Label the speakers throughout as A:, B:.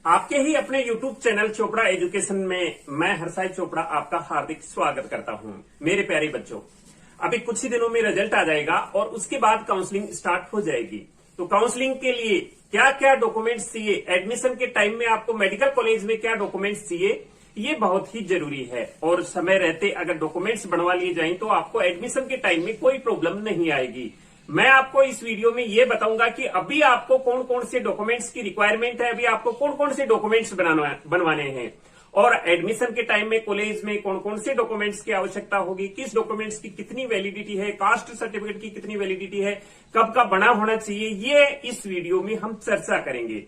A: आपके ही अपने YouTube channel Chopra education में मैं हर्षाई चोपड़ा आपका हार्दिक स्वागत करता हूं। मेरे प्यारे बच्चों, अभी कुछ ही दिनों में रिजल्ट आ जाएगा और उसके बाद काउंसलिंग स्टार्ट हो जाएगी। तो काउंसलिंग के लिए क्या क्या डॉक्यूमेंट्स चाहिए, एडमिशन के टाइम में आपको मेडिकल कॉलेज में क्या डॉक्यूमेंट्स चाहिए, ये बहुत ही जरूरी है। और समय रहते अगर डॉक्यूमेंट्स बनवा लिए जाएं तो आपको एडमिशन के टाइम में कोई प्रॉब्लम नहीं आएगी। मैं आपको इस वीडियो में ये बताऊंगा कि अभी आपको कौन कौन से डॉक्यूमेंट्स की रिक्वायरमेंट है, अभी आपको कौन कौन से डॉक्यूमेंट्स बनवाने हैं और एडमिशन के टाइम में कॉलेज में कौन कौन से डॉक्यूमेंट्स की आवश्यकता होगी, किस डॉक्यूमेंट्स की कितनी वैलिडिटी है, कास्ट सर्टिफिकेट की कितनी वैलिडिटी है, कब का बना होना चाहिए, ये इस वीडियो में हम चर्चा करेंगे।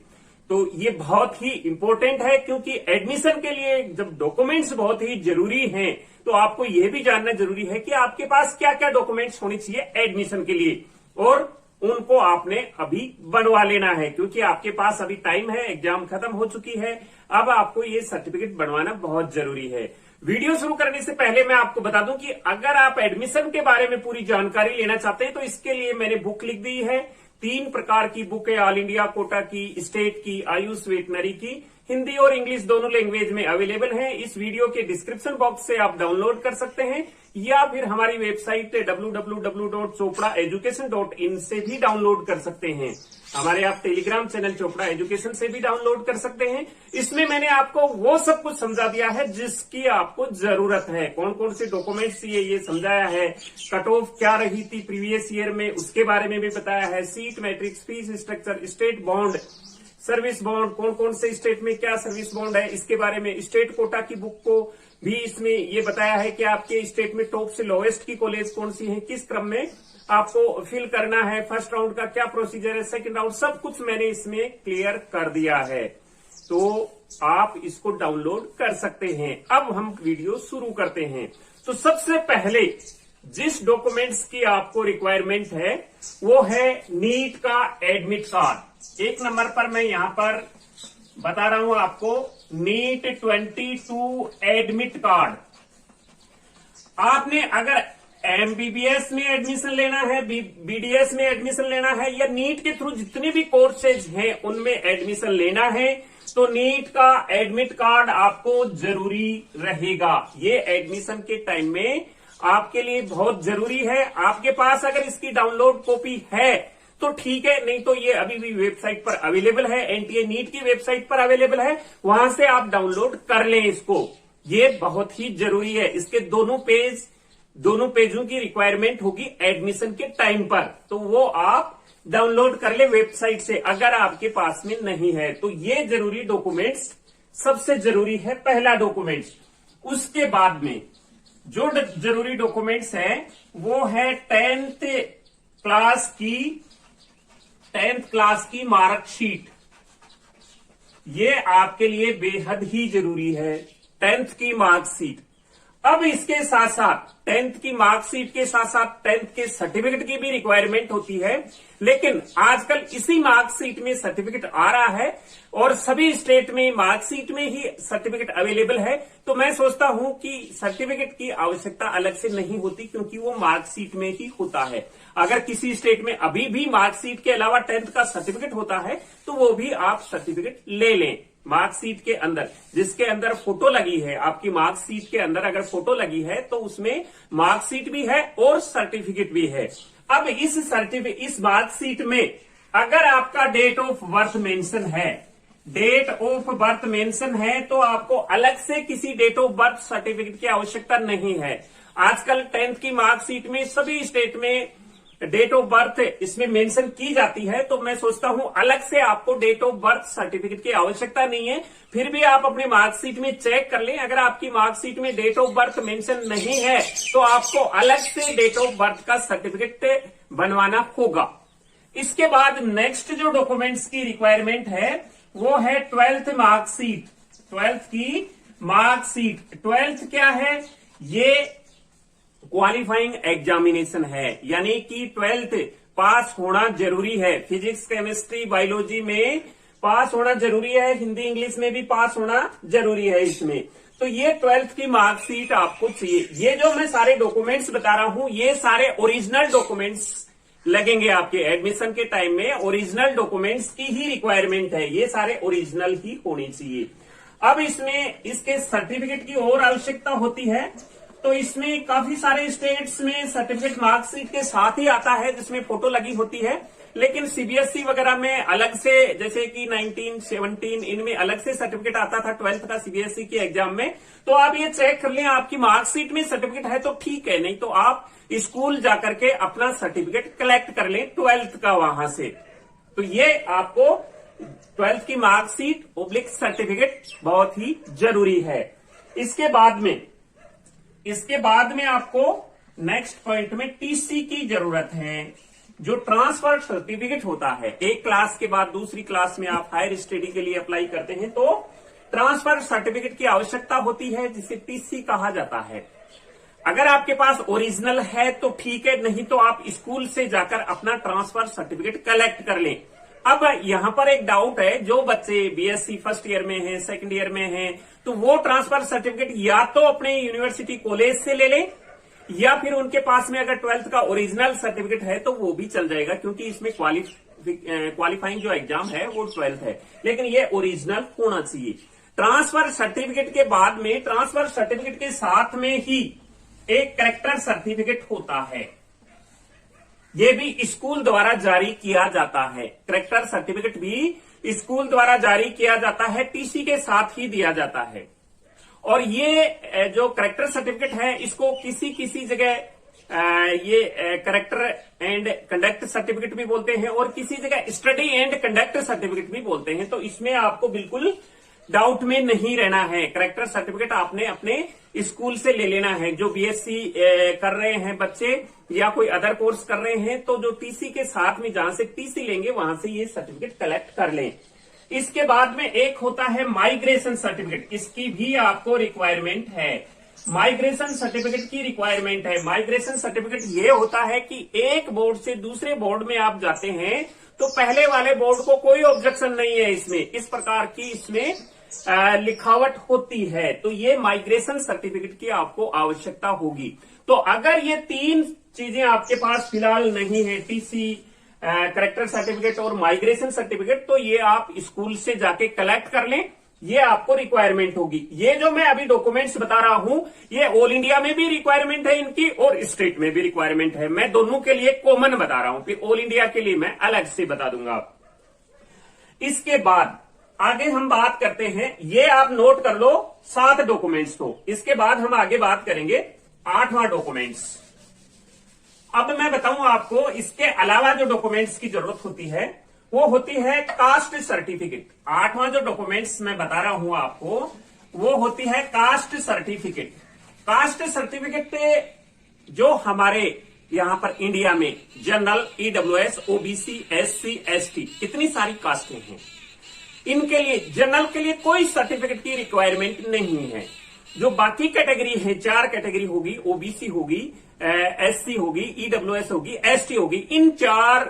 A: तो ये बहुत ही इंपॉर्टेंट है क्योंकि एडमिशन के लिए जब डॉक्यूमेंट्स बहुत ही जरूरी हैं तो आपको यह भी जानना जरूरी है कि आपके पास क्या क्या डॉक्यूमेंट्स होने चाहिए एडमिशन के लिए और उनको आपने अभी बनवा लेना है क्योंकि आपके पास अभी टाइम है, एग्जाम खत्म हो चुकी है। अब आपको ये सर्टिफिकेट बनवाना बहुत जरूरी है। वीडियो शुरू करने से पहले मैं आपको बता दूं कि अगर आप एडमिशन के बारे में पूरी जानकारी लेना चाहते हैं तो इसके लिए मैंने बुक लिख दी है। 3 प्रकार की बुक है, ऑल इंडिया कोटा की, स्टेट की, आयुष वेटनरी की, हिंदी और इंग्लिश दोनों लैंग्वेज में अवेलेबल है। इस वीडियो के डिस्क्रिप्शन बॉक्स से आप डाउनलोड कर सकते हैं या फिर हमारी वेबसाइट www.chopraeducation.in से भी डाउनलोड कर सकते हैं। हमारे आप टेलीग्राम चैनल चोपड़ा एजुकेशन से भी डाउनलोड कर सकते हैं। इसमें मैंने आपको वो सब कुछ समझा दिया है जिसकी आपको जरूरत है। कौन कौन से डॉक्यूमेंट्स चाहिए ये समझाया है। कट ऑफ क्या रही थी प्रीवियस ईयर में उसके बारे में भी बताया है। Seat matrix, fees structure, state bond, service bond, कौन कौन से स्टेट में क्या सर्विस बॉन्ड है इसके बारे में। स्टेट कोटा की बुक को भी इसमें ये बताया है कि आपके स्टेट में टॉप से लोएस्ट की कॉलेज कौन सी है, किस क्रम में आपको फिल करना है, फर्स्ट राउंड का क्या प्रोसीजर है, सेकंड राउंड, सब कुछ मैंने इसमें क्लियर कर दिया है। तो आप इसको डाउनलोड कर सकते हैं। अब हम वीडियो शुरू करते हैं। तो सबसे पहले जिस डॉक्यूमेंट्स की आपको रिक्वायरमेंट है वो है नीट का एडमिट कार्ड। 1 नंबर पर मैं यहां पर बता रहा हूं आपको, नीट 22 एडमिट कार्ड। आपने अगर एमबीबीएस में एडमिशन लेना है, बीडीएस में एडमिशन लेना है या नीट के थ्रू जितने भी कोर्सेज हैं उनमें एडमिशन लेना है तो नीट का एडमिट कार्ड आपको जरूरी रहेगा। ये एडमिशन के टाइम में आपके लिए बहुत जरूरी है। आपके पास अगर इसकी डाउनलोड कॉपी है तो ठीक है, नहीं तो ये अभी भी वेबसाइट पर अवेलेबल है, एनटीए नीट की वेबसाइट पर अवेलेबल है, वहां से आप डाउनलोड कर लें इसको। ये बहुत ही जरूरी है। इसके दोनों पेजों की रिक्वायरमेंट होगी एडमिशन के टाइम पर, तो वो आप डाउनलोड कर ले वेबसाइट से अगर आपके पास में नहीं है। तो ये जरूरी डॉक्यूमेंट्स सबसे जरूरी है, पहला डॉक्यूमेंट्स। उसके बाद में जो जरूरी डॉक्यूमेंट्स है वो है 10th क्लास की मार्कशीट। ये आपके लिए बेहद ही जरूरी है, 10th की मार्कशीट। अब इसके साथ साथ 10th की मार्कशीट के साथ साथ 10th के सर्टिफिकेट की भी रिक्वायरमेंट होती है, लेकिन आजकल इसी मार्कशीट में सर्टिफिकेट आ रहा है और सभी स्टेट में मार्कशीट में ही सर्टिफिकेट अवेलेबल है। तो मैं सोचता हूं कि सर्टिफिकेट की आवश्यकता अलग से नहीं होती क्योंकि वो मार्कशीट में ही होता है। अगर किसी स्टेट में अभी भी मार्कशीट के अलावा 10th का सर्टिफिकेट होता है तो वो भी आप सर्टिफिकेट ले लें। मार्कशीट के अंदर जिसके अंदर फोटो लगी है, आपकी मार्कशीट के अंदर अगर फोटो लगी है तो उसमें मार्कशीट भी है और सर्टिफिकेट भी है। अब इस मार्कशीट में अगर आपका डेट ऑफ बर्थ मेंशन है तो आपको अलग से किसी डेट ऑफ बर्थ सर्टिफिकेट की आवश्यकता नहीं है। आजकल 10th की मार्कशीट में सभी स्टेट में डेट ऑफ बर्थ इसमें मेंशन की जाती है, तो मैं सोचता हूं अलग से आपको डेट ऑफ बर्थ सर्टिफिकेट की आवश्यकता नहीं है। फिर भी आप अपनी मार्कशीट में चेक कर लें, अगर आपकी मार्कशीट में डेट ऑफ बर्थ मेंशन नहीं है तो आपको अलग से डेट ऑफ बर्थ का सर्टिफिकेट बनवाना होगा। इसके बाद नेक्स्ट जो डॉक्यूमेंट्स की रिक्वायरमेंट है वो है 12th मार्कशीट। 12th की मार्कशीट, 12th क्या है, ये क्वालिफाइंग एग्जामिनेशन है, यानी कि 12th पास होना जरूरी है। फिजिक्स, केमिस्ट्री, बायोलॉजी में पास होना जरूरी है, हिंदी इंग्लिश में भी पास होना जरूरी है इसमें। तो ये 12th की मार्कशीट आपको चाहिए। ये जो मैं सारे डॉक्यूमेंट्स बता रहा हूं ये सारे ओरिजिनल डॉक्यूमेंट्स लगेंगे आपके एडमिशन के टाइम में। ओरिजिनल डॉक्यूमेंट्स की ही रिक्वायरमेंट है, ये सारे ओरिजिनल ही होने चाहिए। अब इसमें इसके सर्टिफिकेट की और आवश्यकता होती है, तो इसमें काफी सारे स्टेट्स में सर्टिफिकेट मार्कशीट के साथ ही आता है जिसमें फोटो लगी होती है, लेकिन सीबीएसई वगैरह में अलग से, जैसे कि 19, 17 इनमें अलग से सर्टिफिकेट आता था 12th का सीबीएसई के एग्जाम में। तो आप ये चेक कर लें, आपकी मार्कशीट में सर्टिफिकेट है तो ठीक है, नहीं तो आप स्कूल जाकर के अपना सर्टिफिकेट कलेक्ट कर लें 12th का वहां से। तो ये आपको 12th की मार्कशीट ऑब्लिक सर्टिफिकेट बहुत ही जरूरी है। इसके बाद में आपको नेक्स्ट पॉइंट में टीसी की जरूरत है। जो ट्रांसफर सर्टिफिकेट होता है, एक क्लास के बाद दूसरी क्लास में आप हायर स्टडी के लिए अप्लाई करते हैं तो ट्रांसफर सर्टिफिकेट की आवश्यकता होती है, जिसे टीसी कहा जाता है। अगर आपके पास ओरिजिनल है तो ठीक है, नहीं तो आप स्कूल से जाकर अपना ट्रांसफर सर्टिफिकेट कलेक्ट कर लें। अब यहां पर एक डाउट है, जो बच्चे बीएससी फर्स्ट ईयर में हैं, सेकंड ईयर में हैं, तो वो ट्रांसफर सर्टिफिकेट या तो अपने यूनिवर्सिटी कॉलेज से ले लें, या फिर उनके पास में अगर 12th का ओरिजिनल सर्टिफिकेट है तो वो भी चल जाएगा, क्योंकि इसमें क्वालिफाइंग जो एग्जाम है वो 12th है, लेकिन ये ओरिजिनल होना चाहिए। ट्रांसफर सर्टिफिकेट के बाद में, ट्रांसफर सर्टिफिकेट के साथ में ही एक कैरेक्टर सर्टिफिकेट होता है, ये भी स्कूल द्वारा जारी किया जाता है। कैरेक्टर सर्टिफिकेट भी स्कूल द्वारा जारी किया जाता है, टीसी के साथ ही दिया जाता है। और ये जो कैरेक्टर सर्टिफिकेट है, इसको किसी जगह ये कैरेक्टर एंड कंडक्ट सर्टिफिकेट भी बोलते हैं, और किसी जगह स्टडी एंड कंडक्ट सर्टिफिकेट भी बोलते हैं। तो इसमें आपको बिल्कुल डाउट में नहीं रहना है। कैरेक्टर सर्टिफिकेट आपने अपने स्कूल से ले लेना है। जो बीएससी कर रहे हैं बच्चे या कोई अदर कोर्स कर रहे हैं, तो जो टीसी के साथ में जहां से टीसी लेंगे वहां से ये सर्टिफिकेट कलेक्ट कर लें। इसके बाद में एक होता है माइग्रेशन सर्टिफिकेट, इसकी भी आपको रिक्वायरमेंट है। माइग्रेशन सर्टिफिकेट की रिक्वायरमेंट है। माइग्रेशन सर्टिफिकेट ये होता है कि एक बोर्ड से दूसरे बोर्ड में आप जाते हैं तो पहले वाले बोर्ड को कोई ऑब्जेक्शन नहीं है इसमें, इस प्रकार की इसमें लिखावट होती है। तो ये माइग्रेशन सर्टिफिकेट की आपको आवश्यकता होगी। तो अगर ये तीन चीजें आपके पास फिलहाल नहीं है, टीसी, कैरेक्टर सर्टिफिकेट और माइग्रेशन सर्टिफिकेट, तो ये आप स्कूल से जाके कलेक्ट कर लें, ये आपको रिक्वायरमेंट होगी। ये जो मैं अभी डॉक्यूमेंट्स बता रहा हूं, ये ऑल इंडिया में भी रिक्वायरमेंट है इनकी और स्टेट में भी रिक्वायरमेंट है। मैं दोनों के लिए कॉमन बता रहा हूं, फिर ऑल इंडिया के लिए मैं अलग से बता दूंगा। इसके बाद आगे हम बात करते हैं, ये आप नोट कर लो 7 डॉक्यूमेंट्स। तो इसके बाद हम आगे बात करेंगे 8वां डॉक्यूमेंट्स। अब मैं बताऊं आपको, इसके अलावा जो डॉक्यूमेंट्स की जरूरत होती है वो होती है कास्ट सर्टिफिकेट। 8वां जो डॉक्यूमेंट्स मैं बता रहा हूं आपको वो होती है कास्ट सर्टिफिकेट। कास्ट सर्टिफिकेट जो हमारे यहां पर इंडिया में general, EWS, OBC, SC, ST, इतनी सारी कास्टें हैं, इनके लिए, जनरल के लिए कोई सर्टिफिकेट की रिक्वायरमेंट नहीं है। जो बाकी कैटेगरी है, 4 कैटेगरी होगी, ओबीसी होगी, एससी होगी, ईडब्ल्यूएस होगी, एसटी होगी, इन 4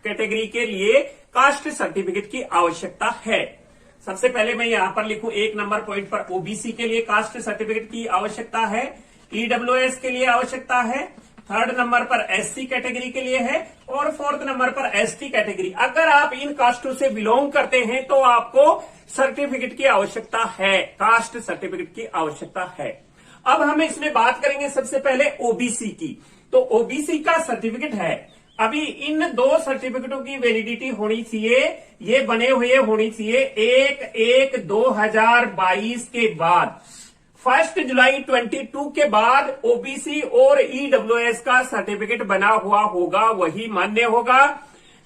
A: कैटेगरी के लिए कास्ट सर्टिफिकेट की आवश्यकता है। सबसे पहले मैं यहां पर लिखूं 1 नंबर पॉइंट पर, ओबीसी के लिए कास्ट सर्टिफिकेट की आवश्यकता है, ईडब्ल्यूएस के लिए आवश्यकता है, 3rd नंबर पर एससी कैटेगरी के लिए है, और 4th नंबर पर एसटी कैटेगरी। अगर आप इन कास्टों से बिलोंग करते हैं तो आपको सर्टिफिकेट की आवश्यकता है, कास्ट सर्टिफिकेट की आवश्यकता है। अब हम इसमें बात करेंगे सबसे पहले ओबीसी की। तो ओबीसी का सर्टिफिकेट है, अभी इन 2 सर्टिफिकेटों की वैलिडिटी होनी चाहिए, ये बने हुए होनी चाहिए 1/1/2022 के बाद। 1 जुलाई 22 के बाद ओबीसी और ईडब्ल्यूएस का सर्टिफिकेट बना हुआ होगा, वही मान्य होगा।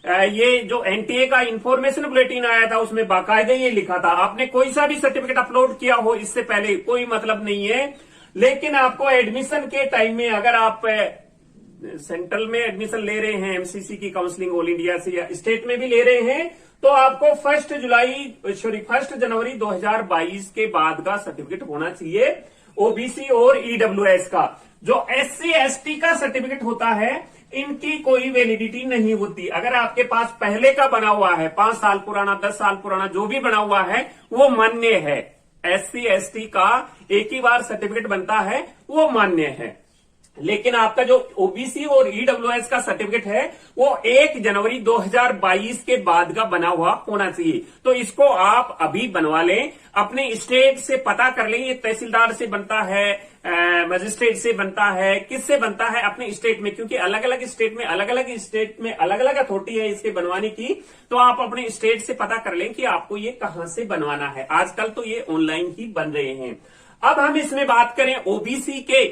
A: ये जो एनटीए का इंफॉर्मेशन बुलेटिन आया था उसमें बाकायदे ये लिखा था, आपने कोई सा भी सर्टिफिकेट अपलोड किया हो इससे पहले कोई मतलब नहीं है। लेकिन आपको एडमिशन के टाइम में, अगर आप सेंट्रल में एडमिशन ले रहे हैं एमसीसी की काउंसलिंग ऑल इंडिया से, या स्टेट में भी ले रहे हैं, तो आपको 1 जनवरी 2022 के बाद का सर्टिफिकेट होना चाहिए ओबीसी और ईडब्ल्यूएस का। जो एससी एसटी का सर्टिफिकेट होता है, इनकी कोई वैलिडिटी नहीं होती। अगर आपके पास पहले का बना हुआ है, 5 साल पुराना, 10 साल पुराना, जो भी बना हुआ है वो मान्य है। एससी एसटी का एक ही बार सर्टिफिकेट बनता है, वो मान्य है। लेकिन आपका जो ओबीसी और ईडब्ल्यूएस का सर्टिफिकेट है वो 1 जनवरी 2022 के बाद का बना हुआ होना चाहिए। तो इसको आप अभी बनवा लें, अपने स्टेट से पता कर लें। ये तहसीलदार से बनता है, मजिस्ट्रेट से बनता है, किससे बनता है? अपने स्टेट में, क्योंकि अलग अलग स्टेट में अलग अलग अथॉरिटी है इसके बनवाने की। तो आप अपने स्टेट से पता कर लें कि आपको ये कहां से बनवाना है। आजकल तो ये ऑनलाइन ही बन रहे हैं। अब हम इसमें बात करें ओबीसी के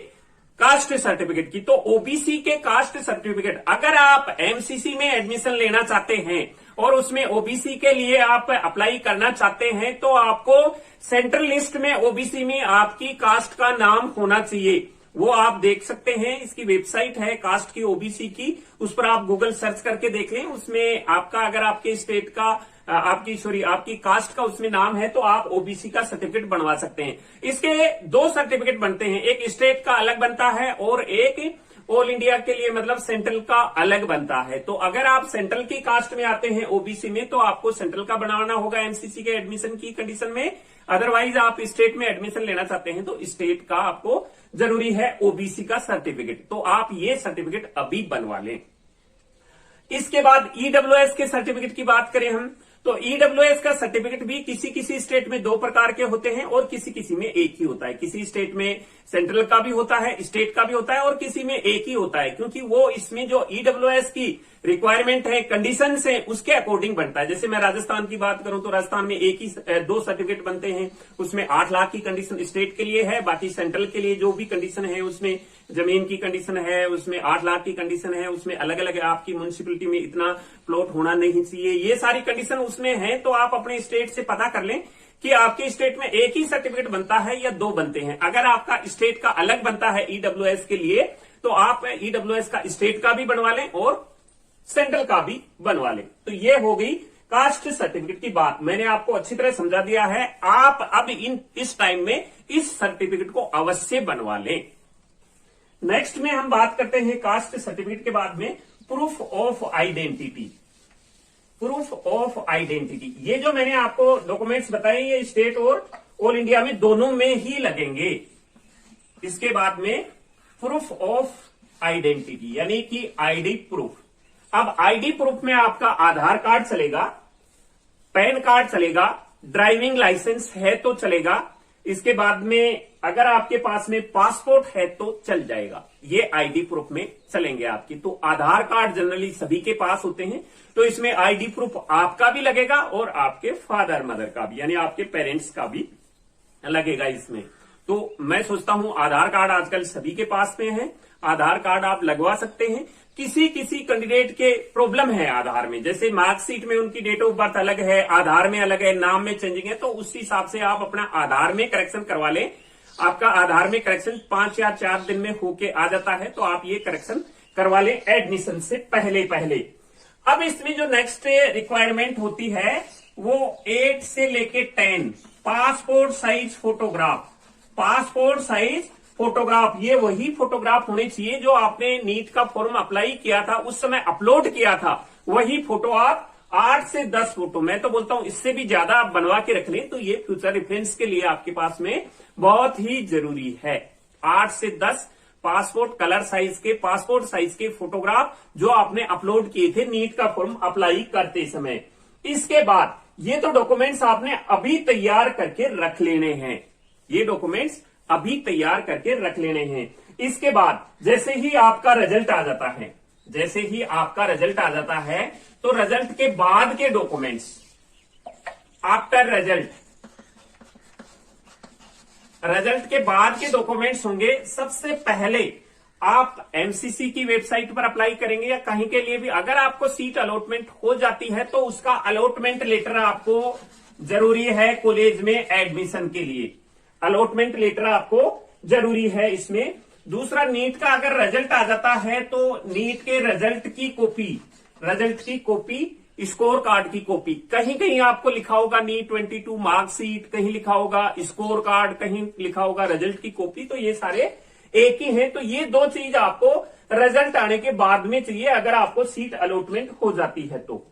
A: कास्ट सर्टिफिकेट की। तो ओबीसी के कास्ट सर्टिफिकेट अगर आप एमसीसी में एडमिशन लेना चाहते हैं और उसमें ओबीसी के लिए आप अप्लाई करना चाहते हैं, तो आपको सेंट्रल लिस्ट में ओबीसी में आपकी कास्ट का नाम होना चाहिए। वो आप देख सकते हैं, इसकी वेबसाइट है कास्ट की, ओबीसी की, उस पर आप गूगल सर्च करके देख लें। उसमें आपका अगर आपके स्टेट का आपकी कास्ट का उसमें नाम है तो आप ओबीसी का सर्टिफिकेट बनवा सकते हैं। इसके 2 सर्टिफिकेट बनते हैं, एक स्टेट का अलग बनता है और एक ऑल इंडिया के लिए मतलब सेंट्रल का अलग बनता है। तो अगर आप सेंट्रल की कास्ट में आते हैं ओबीसी में, तो आपको सेंट्रल का बनाना होगा एमसीसी के एडमिशन की कंडीशन में। अदरवाइज आप स्टेट में एडमिशन लेना चाहते हैं तो स्टेट का आपको जरूरी है ओबीसी का सर्टिफिकेट। तो आप ये सर्टिफिकेट अभी बनवा लें। इसके बाद ईडब्ल्यूएस के सर्टिफिकेट की बात करें हम, तो ईडब्ल्यूएस का सर्टिफिकेट भी किसी किसी स्टेट में 2 प्रकार के होते हैं और किसी किसी में एक ही होता है। किसी स्टेट में सेंट्रल का भी होता है, स्टेट का भी होता है और किसी में एक ही होता है, क्योंकि वो इसमें जो ईडब्ल्यूएस की रिक्वायरमेंट है, कंडीशंस है, उसके अकॉर्डिंग बनता है। जैसे मैं राजस्थान की बात करूं तो राजस्थान में 2 सर्टिफिकेट बनते हैं। उसमें 8 लाख की कंडीशन स्टेट के लिए है, बाकी सेंट्रल के लिए जो भी कंडीशन है उसमें जमीन की कंडीशन है, उसमें 8 लाख की कंडीशन है, उसमें अलग अलग आपकी म्युनिसिपैलिटी में इतना प्लॉट होना नहीं चाहिए, ये सारी कंडीशन उसमें है। तो आप अपने स्टेट से पता कर लें कि आपके स्टेट में एक ही सर्टिफिकेट बनता है या 2 बनते हैं। अगर आपका स्टेट का अलग बनता है ईडब्ल्यूएस के लिए, तो आप ईडब्ल्यूएस का स्टेट का भी बनवा लें और सेंट्रल का भी बनवा लें। तो ये हो गई कास्ट सर्टिफिकेट की बात। मैंने आपको अच्छी तरह समझा दिया है। आप अब इस टाइम में इस सर्टिफिकेट को अवश्य बनवा लें। नेक्स्ट में हम बात करते हैं कास्ट सर्टिफिकेट के बाद में proof of identity. Proof of identity, ये जो मैंने आपको डॉक्यूमेंट्स बताए ये स्टेट और ऑल इंडिया में दोनों में ही लगेंगे। इसके बाद में प्रूफ ऑफ आइडेंटिटी यानी कि आईडी प्रूफ। अब आईडी प्रूफ में आपका आधार कार्ड चलेगा, पैन कार्ड चलेगा, ड्राइविंग लाइसेंस है तो चलेगा। इसके बाद में अगर आपके पास में पासपोर्ट है तो चल जाएगा। ये आईडी प्रूफ में चलेंगे आपकी। तो आधार कार्ड जनरली सभी के पास होते हैं, तो इसमें आईडी प्रूफ आपका भी लगेगा और आपके फादर मदर का भी यानी आपके पेरेंट्स का भी लगेगा इसमें। तो मैं सोचता हूं आधार कार्ड आजकल सभी के पास में है, आधार कार्ड आप लगवा सकते हैं। किसी किसी कैंडिडेट के प्रॉब्लम है आधार में, जैसे मार्कशीट में उनकी डेट ऑफ बर्थ अलग है, आधार में अलग है, नाम में चेंजिंग है, तो उस हिसाब से आप अपना आधार में करेक्शन करवा लें। आपका आधार में करेक्शन 5 या 4 दिन में होके आ जाता है, तो आप ये करेक्शन करवा लें एडमिशन से पहले। अब इसमें जो नेक्स्ट रिक्वायरमेंट होती है वो 8 से लेके 10 passport size photograph. Passport size photograph, ये वही फोटोग्राफ होने चाहिए जो आपने नीट का फॉर्म अप्लाई किया था उस समय अपलोड किया था, वही फोटो आप 8 से 10 फोटो, मैं तो बोलता हूं इससे भी ज्यादा आप बनवा के रख लें, तो ये फ्यूचर रेफरेंस के लिए आपके पास में बहुत ही जरूरी है। 8 से 10 पासपोर्ट कलर साइज के, पासपोर्ट साइज के फोटोग्राफ जो आपने अपलोड किए थे नीट का फॉर्म अप्लाई करते समय। इसके बाद ये तो डॉक्यूमेंट्स आपने अभी तैयार करके रख लेने हैं, ये डॉक्यूमेंट्स अभी तैयार करके रख लेने हैं। इसके बाद जैसे ही आपका रिजल्ट आ जाता है, जैसे ही आपका रिजल्ट आ जाता है, तो रिजल्ट के बाद के डॉक्यूमेंट्स, आफ्टर रिजल्ट, रिजल्ट के बाद के डॉक्यूमेंट्स होंगे। सबसे पहले आप एमसीसी की वेबसाइट पर अप्लाई करेंगे या कहीं के लिए भी, अगर आपको सीट अलॉटमेंट हो जाती है तो उसका अलॉटमेंट लेटर आपको जरूरी है कॉलेज में एडमिशन के लिए, अलॉटमेंट लेटर आपको जरूरी है इसमें। दूसरा, नीट का अगर रिजल्ट आ जाता है तो नीट के रिजल्ट की कॉपी, स्कोर कार्ड की कॉपी, कहीं कहीं आपको लिखा होगा नीट 22 मार्कशीट, कहीं लिखा होगा स्कोर कार्ड, कहीं लिखा होगा रिजल्ट की कॉपी, तो ये सारे एक ही हैं। तो ये 2 चीज आपको रिजल्ट आने के बाद में चाहिए अगर आपको सीट अलॉटमेंट हो जाती है तो।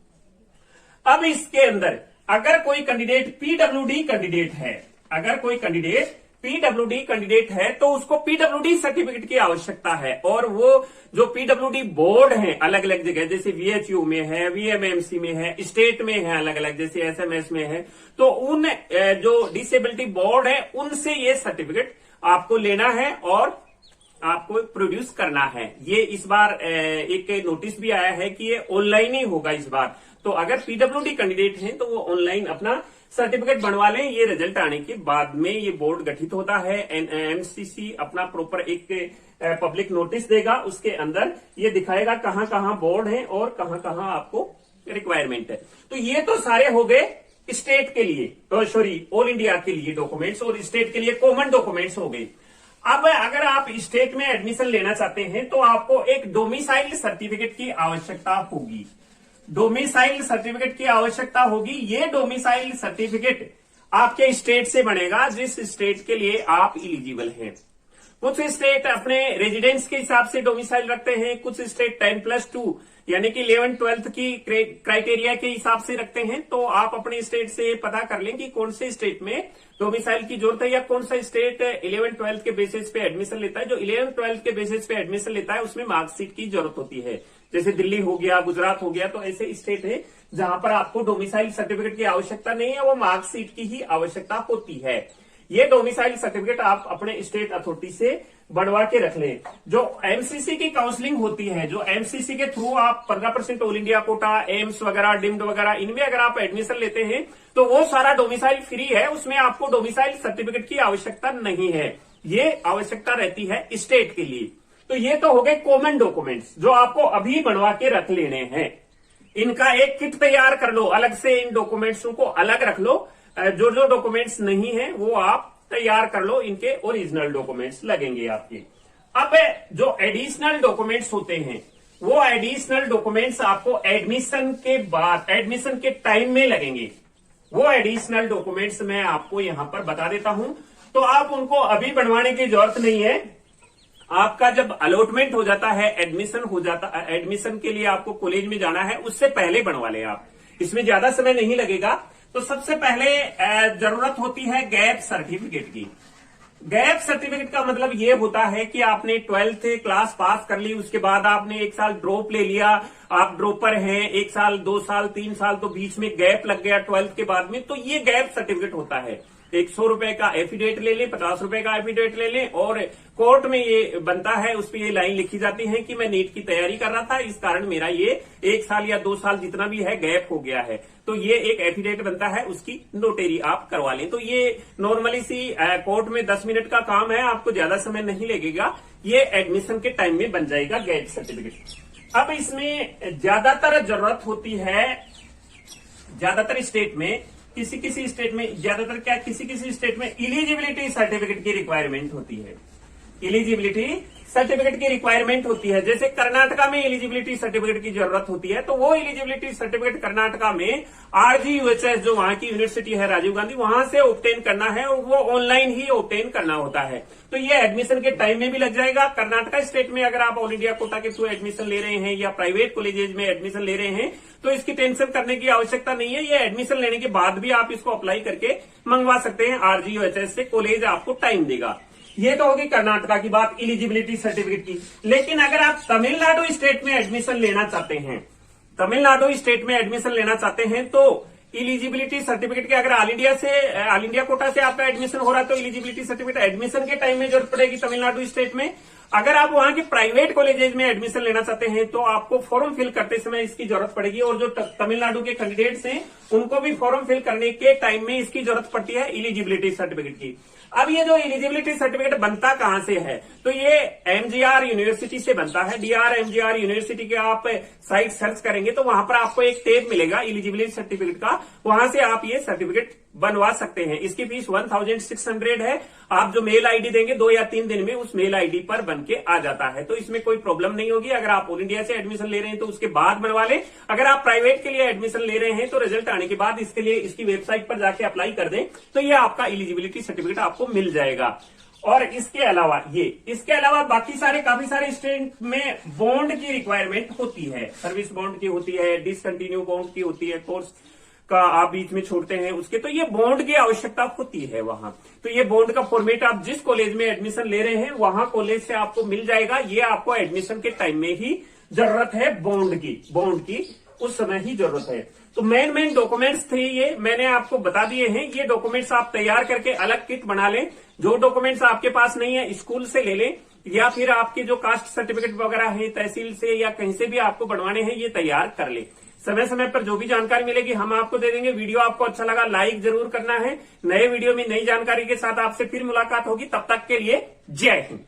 A: अब इसके अंदर अगर कोई कैंडिडेट पीडब्ल्यूडी कैंडिडेट है, अगर कोई कैंडिडेट पीडब्ल्यूडी कैंडिडेट है तो उसको पीडब्ल्यूडी सर्टिफिकेट की आवश्यकता है। और वो जो पीडब्ल्यूडी बोर्ड है अलग अलग जगह, जैसे वीएचयू में है, वीएमएमसी में है, स्टेट में है अलग अलग, जैसे एसएमएस में है, तो उन जो डिसेबिलिटी बोर्ड है उनसे ये सर्टिफिकेट आपको लेना है और आपको प्रोड्यूस करना है। ये इस बार एक नोटिस भी आया है कि ये ऑनलाइन ही होगा इस बार। तो अगर पीडब्ल्यूडी कैंडिडेट हैं तो वो ऑनलाइन अपना सर्टिफिकेट बनवा लें। ये रिजल्ट आने के बाद में ये बोर्ड गठित होता है। एमसीसी अपना प्रॉपर एक पब्लिक नोटिस देगा, उसके अंदर ये दिखाएगा कहां कहां बोर्ड है और कहां कहां आपको रिक्वायरमेंट है। तो ये तो सारे हो गए स्टेट के लिए, सॉरी ऑल इंडिया के लिए डॉक्यूमेंट्स, और स्टेट के लिए कॉमन डॉक्यूमेंट्स हो गए। अब अगर आप स्टेट में एडमिशन लेना चाहते हैं तो आपको एक डोमिसाइल सर्टिफिकेट की आवश्यकता होगी। डोमिसाइल सर्टिफिकेट की आवश्यकता होगी। ये डोमिसाइल सर्टिफिकेट आपके स्टेट से बनेगा जिस स्टेट के लिए आप इलिजिबल हैं। कुछ स्टेट अपने रेजिडेंस के हिसाब से डोमिसाइल रखते हैं, कुछ स्टेट 10+2 यानी कि 11-12 की क्राइटेरिया के हिसाब से रखते हैं। तो आप अपने स्टेट से पता कर लें कि कौन से स्टेट में डोमिसाइल की जरूरत है या कौन सा स्टेट 11-12 के बेसिस पे एडमिशन लेता है। जो 11-12 के बेसिस पे एडमिशन लेता है उसमें मार्कशीट की जरूरत होती है, जैसे दिल्ली हो गया, गुजरात हो गया। तो ऐसे स्टेट है जहां पर आपको डोमिसाइल सर्टिफिकेट की आवश्यकता नहीं है, वो मार्कशीट की ही आवश्यकता होती है। ये डोमिसाइल सर्टिफिकेट आप अपने स्टेट अथॉरिटी से बनवा के रख लें। जो एमसीसी की काउंसलिंग होती है, जो एमसीसी के थ्रू आप 15% ऑल इंडिया कोटा, एम्स वगैरह, डिम्ड वगैरह, इनमें अगर आप एडमिशन लेते हैं तो वो सारा डोमिसाइल फ्री है, उसमें आपको डोमिसाइल सर्टिफिकेट की आवश्यकता नहीं है। ये आवश्यकता रहती है स्टेट के लिए। तो ये तो हो गए कॉमन डॉक्यूमेंट्स जो आपको अभी बनवा के रख लेने हैं। इनका एक किट तैयार कर लो, अलग से इन डॉक्यूमेंट्स को अलग रख लो। जो जो डॉक्यूमेंट्स नहीं है वो आप तैयार कर लो, इनके ओरिजिनल डॉक्यूमेंट्स लगेंगे आपके। अब जो एडिशनल डॉक्यूमेंट्स होते हैं वो एडिशनल डॉक्यूमेंट्स आपको एडमिशन के बाद, एडमिशन के टाइम में लगेंगे। वो एडिशनल डॉक्यूमेंट्स मैं आपको यहां पर बता देता हूं, तो आप उनको अभी बनवाने की जरूरत नहीं है। आपका जब अलॉटमेंट हो जाता है, एडमिशन हो जाता है, एडमिशन के लिए आपको कॉलेज में जाना है, उससे पहले बनवा लें आप, इसमें ज्यादा समय नहीं लगेगा। तो सबसे पहले जरूरत होती है गैप सर्टिफिकेट की। गैप सर्टिफिकेट का मतलब ये होता है कि आपने 12th क्लास पास कर ली, उसके बाद आपने 1 साल ड्रॉप ले लिया, आप ड्रॉपर हैं, 1 साल, 2 साल, 3 साल, तो बीच में गैप लग गया 12th के बाद में, तो ये गैप सर्टिफिकेट होता है। 100 रुपए का एफिडेविट ले लें, 50 रुपए का एफिडेविट ले लें, और कोर्ट में ये बनता है, उस पर ये लाइन लिखी जाती है कि मैं नीट की तैयारी कर रहा था, इस कारण मेरा ये 1 साल या 2 साल जितना भी है गैप हो गया है। तो ये एक एफिडेविट बनता है, उसकी नोटेरी आप करवा लें। तो ये नॉर्मली सी कोर्ट में 10 मिनट का काम है, आपको ज्यादा समय नहीं लगेगा, ये एडमिशन के टाइम में बन जाएगा गैप सर्टिफिकेट। अब इसमें ज्यादातर जरूरत होती है, ज्यादातर स्टेट में, किसी स्टेट में ज्यादातर क्या, किसी स्टेट में इलिजिबिलिटी सर्टिफिकेट की रिक्वायरमेंट होती है। इलिजिबिलिटी सर्टिफिकेट की रिक्वायरमेंट होती है। जैसे कर्नाटका में इलिजिबिलिटी सर्टिफिकेट की जरूरत होती है, तो वो इलिजिबिलिटी सर्टिफिकेट कर्नाटका में RGUHS जो वहां की यूनिवर्सिटी है राजीव गांधी, वहां से ऑब्टेन करना है, और वो ऑनलाइन ही ऑब्टेन करना होता है। तो ये एडमिशन के टाइम में भी लग जाएगा। कर्नाटका स्टेट में अगर आप ऑल इंडिया कोटा के थ्रू एडमिशन ले रहे हैं या प्राइवेट कॉलेजेस में एडमिशन ले रहे हैं तो इसकी टेंशन करने की आवश्यकता नहीं है। ये एडमिशन लेने के बाद भी आप इसको अप्लाई करके मंगवा सकते हैं RGUHS से, कॉलेज आपको टाइम देगा। ये तो होगी कर्नाटका की बात इलिजिबिलिटी सर्टिफिकेट की। लेकिन अगर आप तमिलनाडु स्टेट में एडमिशन लेना चाहते हैं, तमिलनाडु स्टेट में एडमिशन लेना चाहते हैं तो इलिजिबिलिटी सर्टिफिकेट के, अगर ऑल इंडिया कोटा से आपका एडमिशन हो रहा है तो इलिजिबिलिटी सर्टिफिकेट एडमिशन के टाइम में जरूरत पड़ेगी तमिलनाडु स्टेट में। अगर आप वहां के प्राइवेट कॉलेजेस में एडमिशन लेना चाहते हैं तो आपको फॉर्म फिल करते समय इसकी जरूरत पड़ेगी, और जो तमिलनाडु के कैंडिडेट्स हैं उनको भी फॉर्म फिल करने के टाइम में इसकी जरूरत पड़ती है इलिजिबिलिटी सर्टिफिकेट की। अब ये जो इलिजिबिलिटी सर्टिफिकेट बनता कहां से है, तो ये MGR यूनिवर्सिटी से बनता है। DRMGR यूनिवर्सिटी के आप साइट सर्च करेंगे तो वहां पर आपको एक टैब मिलेगा इलिजिबिलिटी सर्टिफिकेट का, वहां से आप ये सर्टिफिकेट बनवा सकते हैं। इसकी फीस 1600 है। आप जो मेल आईडी देंगे 2 या 3 दिन में उस मेल आईडी पर बन के आ जाता है, तो इसमें कोई प्रॉब्लम नहीं होगी। अगर आप ऑल इंडिया से एडमिशन ले रहे हैं तो उसके बाद बनवा लें। अगर आप प्राइवेट के लिए एडमिशन ले रहे हैं तो रिजल्ट आने के बाद इसके लिए इसकी वेबसाइट पर जाके अप्लाई कर दें तो ये आपका इलिजिबिलिटी सर्टिफिकेट आपको मिल जाएगा। और इसके अलावा बाकी काफी सारे स्टेट में बॉन्ड की रिक्वायरमेंट होती है, सर्विस बॉन्ड की होती है, डिसकंटिन्यू बॉन्ड की होती है, कोर्स का आप बीच में छोड़ते हैं उसके, तो ये बॉन्ड की आवश्यकता होती है वहां। तो ये बॉन्ड का फॉर्मेट आप जिस कॉलेज में एडमिशन ले रहे हैं वहां कॉलेज से आपको मिल जाएगा। ये आपको एडमिशन के टाइम में ही जरूरत है बॉन्ड की उस समय ही जरूरत है। तो मेन डॉक्यूमेंट्स थे ये, मैंने आपको बता दिए हैं। ये डॉक्यूमेंट्स आप तैयार करके अलग किट बना लें। जो डॉक्यूमेंट्स आपके पास नहीं है स्कूल से ले लें, या फिर आपके जो कास्ट सर्टिफिकेट वगैरह है तहसील से या कहीं से भी आपको बनवाने हैं, ये तैयार कर ले। समय समय पर जो भी जानकारी मिलेगी हम आपको दे देंगे। वीडियो आपको अच्छा लगा लाइक जरूर करना है। नए वीडियो में नई जानकारी के साथ आपसे फिर मुलाकात होगी। तब तक के लिए जय हिंद।